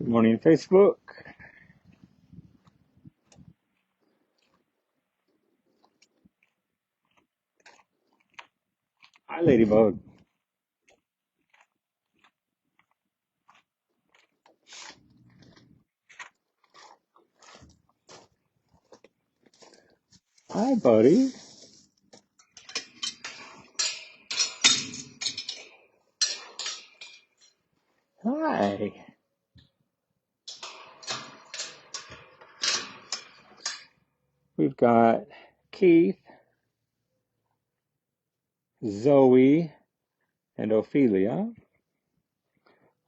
Morning, Facebook. Hi, Ladybug. Hi, buddy. Hi. We've got Keith, Zoe, and Ophelia.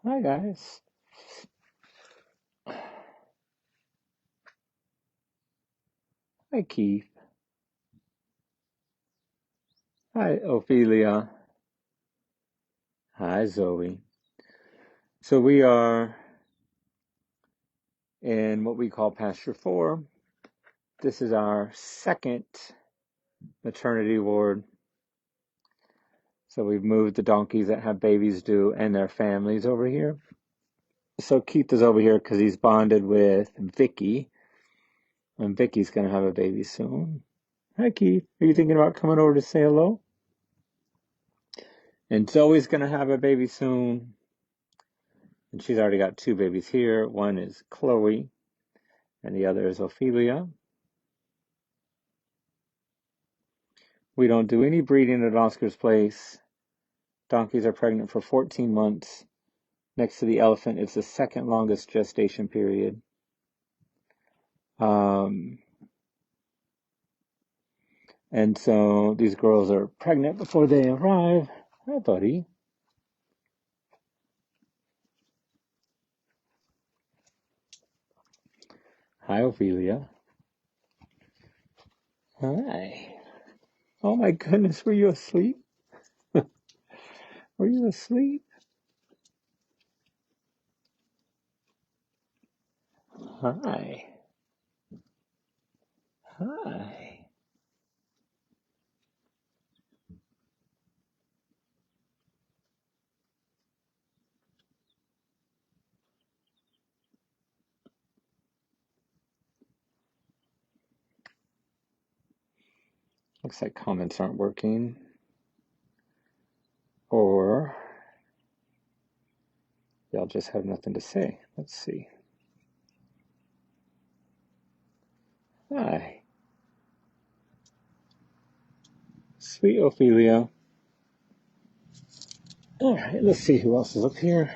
Hi, guys. Hi, Keith. Hi, Ophelia. Hi, Zoe. So we are in what we call Pasture 4. This is our second maternity ward. So we've moved the donkeys that have babies due and their families over here. So Keith is over here because he's bonded with Vicky, and Vicky's gonna have a baby soon. Hi, Keith. Are you thinking about coming over to say hello? And Zoe's gonna have a baby soon, and she's already got two babies here. One is Chloe, and the other is Ophelia. We don't do any breeding at Oscar's place. Donkeys are pregnant for 14 months. Next to the elephant, it's the second longest gestation period. And so these girls are pregnant before they arrive. Hi, buddy. Hi, Ophelia. Hi. Oh my goodness, were you asleep? Were you asleep? Hi. Hi. Looks like comments aren't working. Or y'all just have nothing to say. Let's see. Hi. Sweet Ophelia. All right, let's see who else is up here.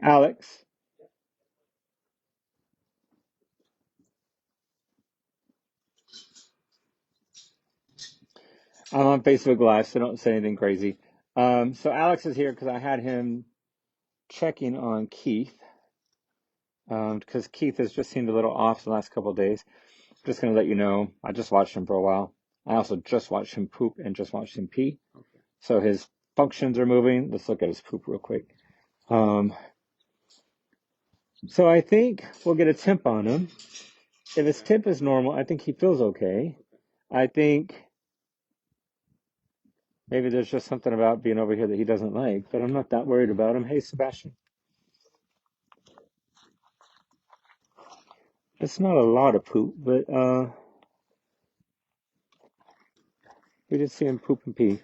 Alex. I'm on Facebook Live, so don't say anything crazy. So Alex is here because I had him checking on Keith. Because Keith has just seemed a little off the last couple of days. Just going to let you know, I just watched him for a while. I also just watched him poop and just watched him pee. So his functions are moving. Let's look at his poop real quick. So I think we'll get a temp on him. If his temp is normal, I think he feels okay. I think maybe there's just something about being over here that he doesn't like, but I'm not that worried about him. Hey, Sebastian. It's not a lot of poop, but we did see him poop and pee.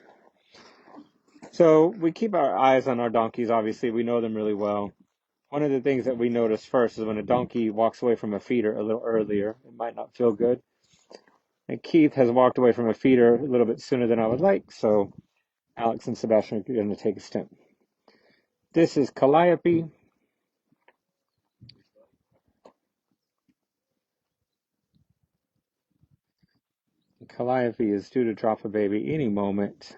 So we keep our eyes on our donkeys, obviously. We know them really well. One of the things that we notice first is when a donkey walks away from a feeder a little earlier, it might not feel good. And Keith has walked away from a feeder a little bit sooner than I would like, so Alex and Sebastian are going to take a stint. This is Calliope. Calliope is due to drop a baby any moment.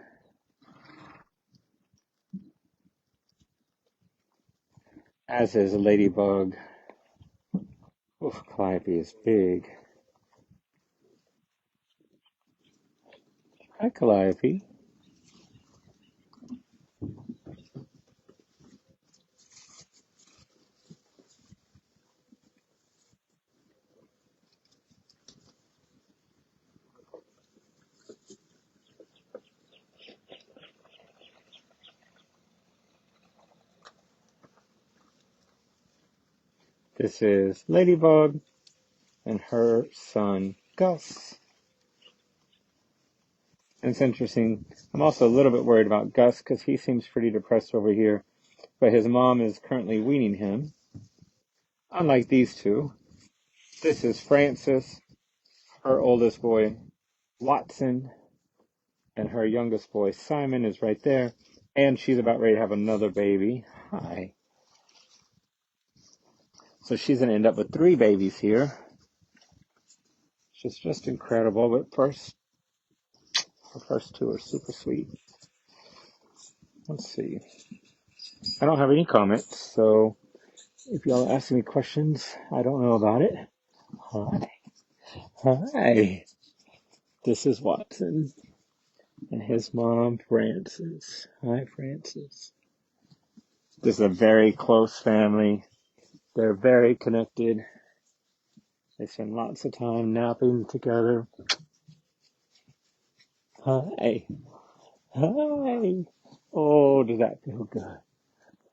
As is a ladybug. Oof, Calliope is big. Hi, Calliope. This is Ladybug and her son, Gus. And it's interesting. I'm also a little bit worried about Gus because he seems pretty depressed over here. But his mom is currently weaning him. Unlike these two. This is Frances, her oldest boy, Watson, and her youngest boy, Simon, is right there. And she's about ready to have another baby. Hi. So she's going to end up with 3 babies here. She's just incredible. But first, her first 2 are super sweet. Let's see. I don't have any comments, so if y'all ask me questions, I don't know about it. Hi. Hi. This is Watson and his mom, Frances. Hi, Frances. This is a very close family. They're very connected. They spend lots of time napping together. Hi. Hi. Oh, does that feel good?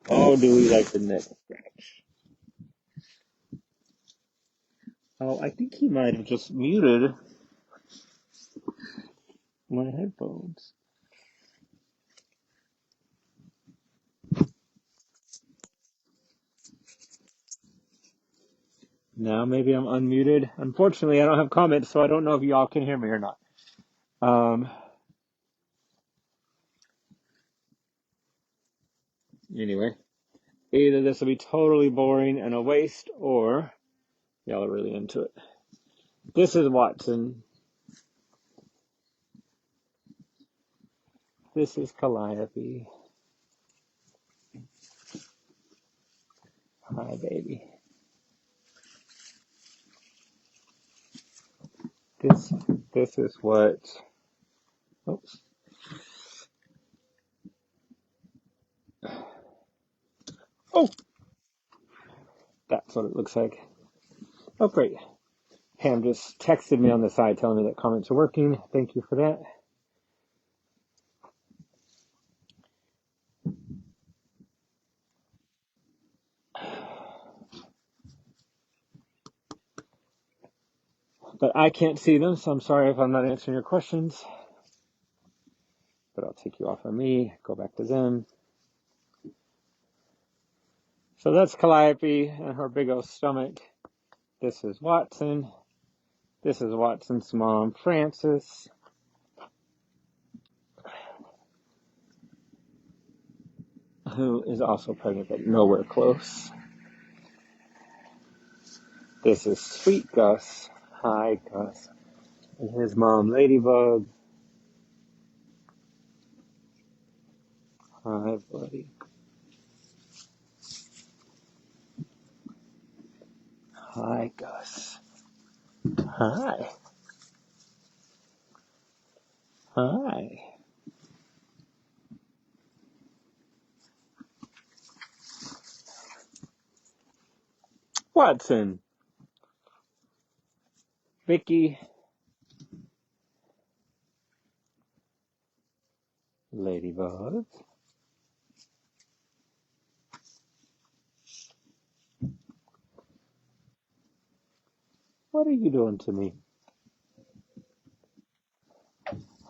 Oh, do we like the neck scratch? Oh, I think he might have just muted my headphones. Now maybe I'm unmuted. Unfortunately, I don't have comments, so I don't know if y'all can hear me or not. Anyway, either this will be totally boring and a waste, or y'all are really into it. This is Watson. This is Calliope. Hi, baby. This is what. Oops. Oh, that's what it looks like. Oh, great. Pam just texted me on the side telling me that comments are working. Thank you for that. But I can't see them, so I'm sorry if I'm not answering your questions. But I'll take you off of me, go back to them. So that's Calliope and her big old stomach. This is Watson. This is Watson's mom, Frances. Who is also pregnant, but nowhere close. This is Sweet Gus. Hi, Gus. And his mom, Ladybug. Hi, buddy. Hi, Gus. Hi. Hi. Watson. Vicky. Ladybug. What are you doing to me?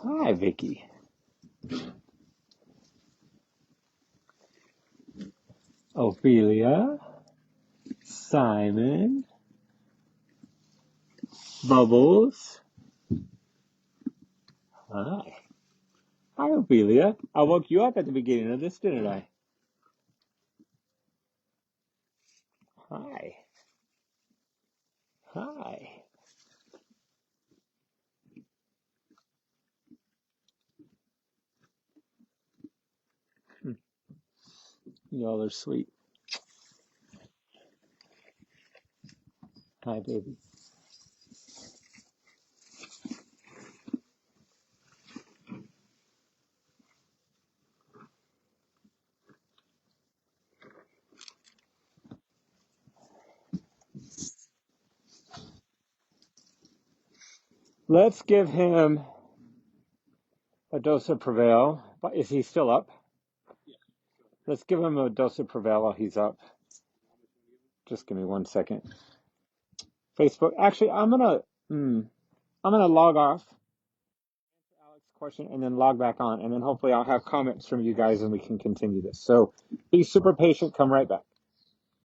Hi, Vicky. Ophelia. Simon. Bubbles. Hi. Hi, Ophelia. I woke you up at the beginning of this, didn't I? Hi. Hi. Y'all are sweet. Hi, baby. Let's give him a dose of Prevail. Is he still up? Let's give him a dose of Prevail while he's up. Just give me 1 second. Facebook. Actually, I'm gonna log off, answer Alex's question, and then log back on, and then hopefully I'll have comments from you guys and we can continue this. So be super patient. Come right back.